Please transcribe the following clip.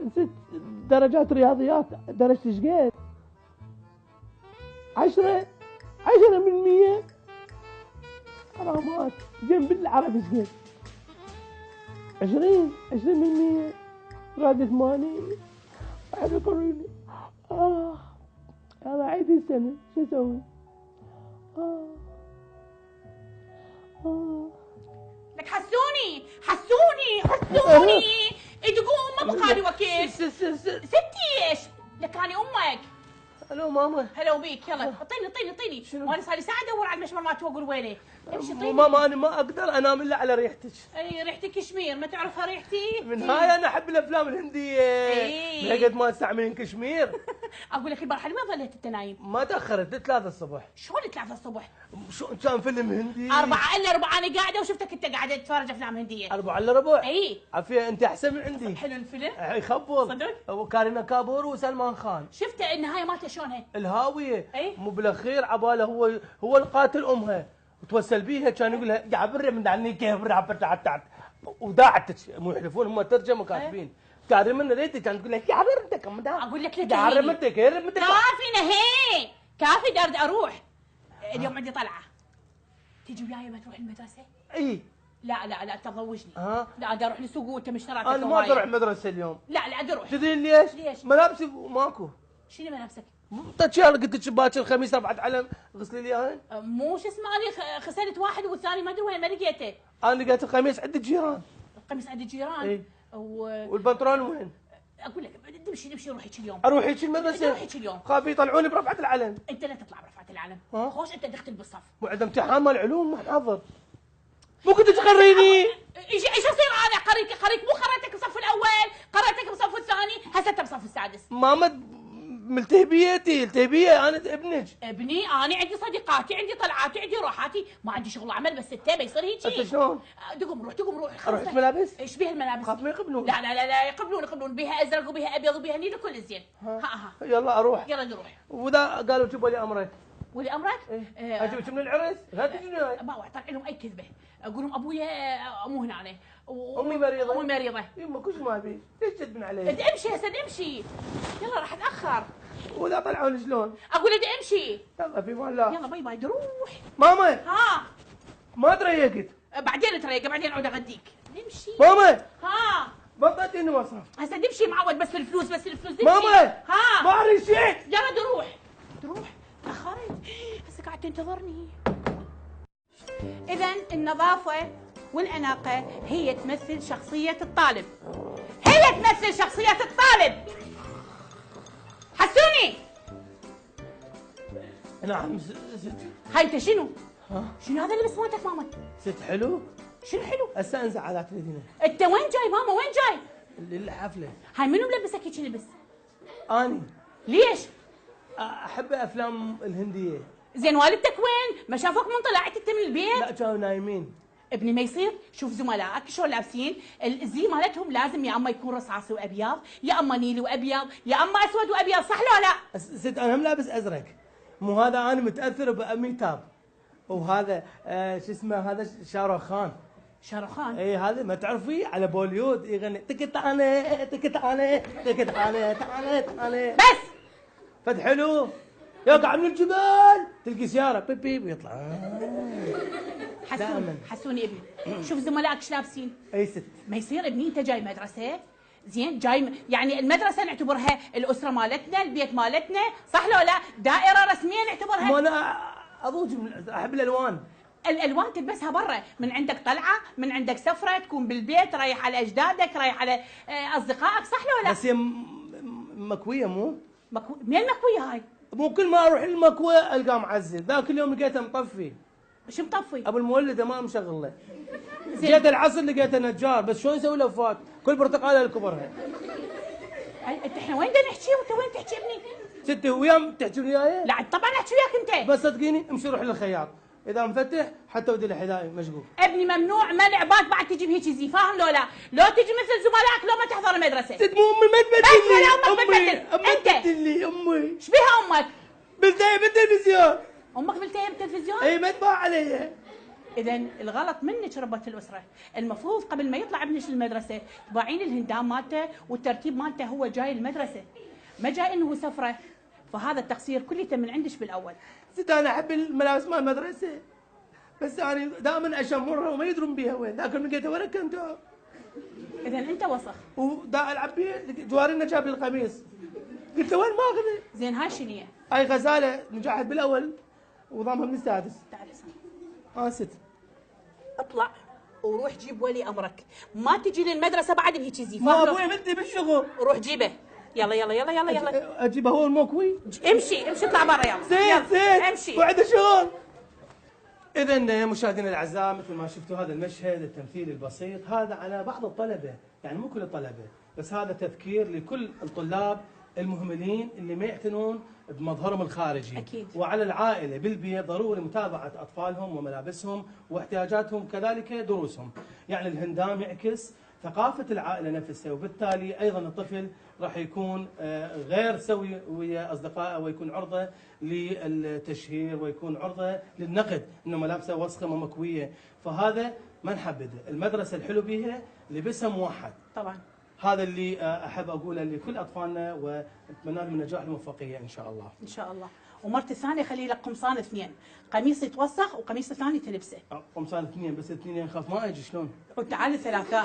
نسيت درجات رياضيات، درجتي ايش قد؟ 10% حرامات. زين بالعربي ايش قد؟ 20% راد 80. واحد يقريني يلا عيد السنة شو اسوي؟ لك حسوني تقوم ما بقالي وقت. ستي ايش؟ لك اني امك. الو ماما. هلا بيك. يلا اعطيني وانا صار لي ساعه ادور على المشمر مالته واقول وينه. امشي طيني. ماما انا ما اقدر انام الا على ريحتك. اي ريحتك كشمير، ما تعرفها ريحتي؟ من هاي انا احب الافلام الهنديه. لقد ما استعملين كشمير. اقول لك البارحه لما ظليت انت نايم؟ ما تاخرت 3 الصبح. شلون 3 الصبح؟ شو كان فيلم هندي 4 إلا ربع انا قاعده وشفتك انت قاعده تتفرج افلام هنديه. 4 إلا ربع. اي عافيه انت احسن من عندي. حلو الفيلم؟ يخبل صدق؟ وكارينا كابور وسلمان خان. شفت النهايه مالته شلونها؟ الهاويه. اي مو بالاخير عباله هو القاتل امها وتوسل بيها، كان يقول لها يا برا من عني كيف برا عبرت وداعت مو يحلفون هم ترجمه كاتبين. كاري من ريتي كانت تقول لك يا عبر انت كم دا اقول لك يا عبر انت كيف كافي نهي كافي دارد اروح. اليوم عندي طلعه تيجي وياي ما تروح المدرسه؟ اي لا تضوجني. لا اروح للسوق وانت مشترك. انا ما اروح المدرسه اليوم. لا اروح. تدرين ليش؟ ملابسي ماكو. شنو ملابسك؟ طيب قلت لك باكر الخميس 4 علم غسلي لي اياهن. مو شو اسمه انا خسرت واحد والثاني ما ادري وين ما لقيته. انا لقيت الخميس عند الجيران. القميص عند الجيران؟ اي والبنطلون وين؟ اقول لك نمشي روحي اليوم. اروح هيك المدرسه؟ روحي اليوم. خاف يطلعوني برفعه العلم. انت لا تطلع برفعه العلم. خوش انت دخل بالصف. مو عندنا امتحان مال علوم ما نحضر. مو كنت تقريني؟ ايش اصير انا قريتك مو قريتك بالصف الاول، قريتك بالصف الثاني، هسه انت بالصف السادس. ماما التهبيه انا ابني انا عندي صديقاتي، عندي طلعاتي، عندي روحاتي، ما عندي شغل عمل بس انت بيصير هيك. انت شلون؟ تقوم روح اروح ملابس؟ ايش بيها الملابس؟ خاف ما يقبلون. لا يقبلون بيها ازرق وبيها ابيض وبيها نيل كل زين. ها يلا اروح. يلا نروح. وذا قالوا جيبوا لي امرك. ولي امرك؟ اجيبك من العرس؟ لا تجيني ما طلع لهم اي كذبه. اقول لهم ابويا مو هنا عليه. امي مريضه. امي مريضه. يما كل ما ابي ليش تدبن علي؟ امشي هسه امشي. يلا راح اتاخر. وذا طلعون شلون؟ اقول له امشي. يلا في مال الله. يلا باي روح. ماما ها ما تريقت. بعدين تريق بعدين اعود اغديك. نمشي. ماما ها بطلتيني مصرف. هسه نمشي معود بس الفلوس نمشي. ماما ها ما اريد شيء. يلا روح تاخرت هسه قاعد تنتظرني. اذا النظافه والاناقه هي تمثل شخصيه الطالب. حسوني. نعم ست. هاي انت شنو؟ شنو هذا اللي بس مالتك ماما؟ ست حلو؟ شنو حلو؟ هسه انزع على تريدينه. انت وين جاي ماما وين جاي؟ للحفله. هاي منو ملبسك هيك لبس؟ اني. ليش؟ احب افلام الهنديه. زين والدتك وين؟ ما شافوك من طلعت انت من البيت؟ لا كانوا نايمين. ابني ما يصير، شوف زملائك شلون لابسين، الزي مالتهم لازم يا اما يكون رصاصي وابيض، يا اما نيلي وابيض، يا اما اسود وابيض، صح لو لا؟ ست انا هم لابس ازرق. مو هذا انا متاثر باميتاب. وهذا شو اسمه هذا شاروخان. اي هذا ما تعرفيه على بوليود يغني تكت انا بس فد حلو يقع من الجبال تلقي سياره بيب ويطلع. حسوني ابني شوف زملائك ايش لابسين. اي ست ما يصير ابني انت جاي مدرسه زين، جاي يعني المدرسه نعتبرها الاسره مالتنا، البيت مالتنا، صح لو لا؟ دائره رسميه نعتبرها. ما انا اضوج احب الالوان تلبسها برا، من عندك طلعه، من عندك سفره، تكون بالبيت رايح على اجدادك، رايح على اصدقائك، صح لو لا؟ بس هي مكويه مو؟ مين المكويه هاي؟ مو كل ما اروح المكوى القاه معزل، ذاك اليوم لقيته مطفي. شو مطفي؟ ابو المولده ما مشغل له. جيت العصر لقيته نجار، بس شلون يسوي لفات؟ كل برتقاله لكبرها. انت احنا وين بدنا نحكي وانت وين تحكي ابني؟ ستي وياهم تحكي وياي؟ لا طبعا احكي وياك انت. بس صدقيني امشي روح للخياط، اذا مفتح حتى ودي له حذاء مشقوق. ابني ممنوع منع باك بعد تجيب هيك زي، فاهم لو لا؟ لو تجي مثل زملائك لو ما تحضر المدرسه. ست مو امي ما تبدل لي. امك تبدل لي امي. ايش بيها امك؟ بلتهي بالتلفزيون. امك بلتهي بالتلفزيون؟ اي ما تباع علي. اذا الغلط منك ربة الاسره، المفروض قبل ما يطلع ابنك المدرسه تباعين الهندام مالته والترتيب مالته هو جاي المدرسه، ما جاي انه سفره، فهذا التقصير كليته من عندك بالاول. زين انا احب الملابس مال المدرسه، بس انا دائما اشمرها وما يدرون بيها وين، لكن لقيتها وين كنت. اذا انت وسخ. ودا العب بيها، جوارينا جاب لي القميص، قلت له وين ماخذه؟ زين هاي شنو هي؟ هاي غزاله نجحت بالاول وضامها من السادس. تعال ست. اطلع وروح جيب ولي امرك، ما تجي للمدرسه بعد بهيك زي. ما ابوي بدي بالشغل. روح جيبه، يلا يلا يلا يلا يلا. اجيبه هو المكوي؟ امشي امشي اطلع برا يلا. زين زين امشي وعنده شغل. إذا مشاهدينا الأعزاء، مثل ما شفتوا هذا المشهد التمثيلي البسيط هذا على بعض الطلبة، يعني مو كل الطلبة، بس هذا تذكير لكل الطلاب المهملين اللي ما يعتنون بمظهرهم الخارجي. أكيد. وعلى العائلة بالبيت ضروري متابعة أطفالهم وملابسهم واحتياجاتهم كذلك دروسهم. يعني الهندام يعكس ثقافة العائلة نفسها، وبالتالي أيضا الطفل راح يكون غير سوي ويا أصدقائه ويكون عرضة للتشهير ويكون عرضة للنقد إنه ملابسه وسخة ومكوية، فهذا ما نحبذه. المدرسة الحلو بيها لبسها موحد. طبعا. هذا اللي أحب أقوله لكل أطفالنا، وأتمنى لهم النجاح والموفقية إن شاء الله. إن شاء الله. ومرت الثانية خلي لك قمصان 2، قميص يتوسخ وقميص الثاني تلبسه. قمصان 2 بس 2 خاف ما أجي شلون؟ وتعال 3.